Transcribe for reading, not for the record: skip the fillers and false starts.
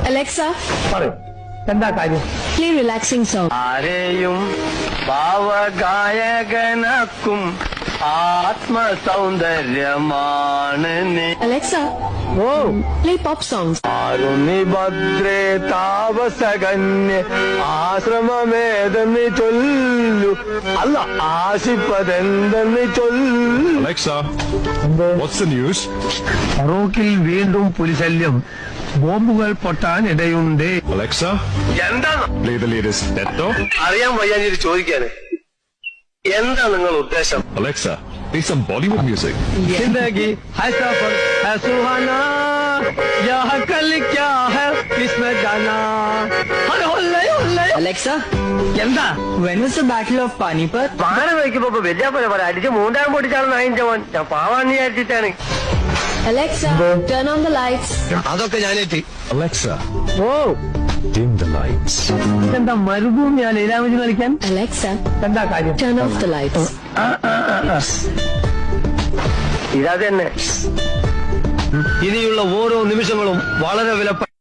Alexa, പറയൂ, എന്താ കാര്യം? play relaxing song. ആരെയും ഭാവഗായകനാക്കും ആത്മസൗന്ദര്യമാണ് നീ. Alexa, ഓ, play pop songs. ആരുണിഭദ്രേ താപസകന്യ ആശ്രമമേതെന്ന് ചൊല്ലു, അല്ല ആശിപ്പതെന്തെന്ന് ചൊല്ലു. Alexa, what's the news? ഫറൂഖിൽ വീണ്ടും പുലിശല്യം, ബോംബുകൾ പൊട്ടാൻ ഇടയുണ്ട്. Alexa, എന്താണ് play the latest TED Talk. അറിയാൻ വയ്യാഞ്ഞിട്ട് ചോദിക്കാന്, എന്താ നിങ്ങൾ ഉദ്ദേശം? Alexa, play some Bollywood music. जिंदगी है सफर है सुहाना, यह कल क्या है किसमें जाना. अरे होल्ले होल्ले. Alexa, എന്താ when was the Battle of Panipat? പാനം വയ്ക്കുമ്പോ വലിയ പോലെ പറയാം, അടിച്ച് മൂന്നാം പൊട്ടിച്ചാണ് നായിന്റെ മോൻ. ഞാൻ പാവാന്ന് വിചാരിച്ചിട്ടാണ്. Alexa, turn on the lights. അതൊക്കെ ഞാനേറ്റി. Alexa, oh, dim the lights. എന്താ മരുഭൂമിയാ ലീലാവതി കളിക്കാൻ? Alexa, എന്താ കാര്യം? turn off the lights. ഇതാ തന്നെ. ഇനിയുള്ള ഓരോ നിമിഷങ്ങളും വളരെ വിലപ്പെട്ട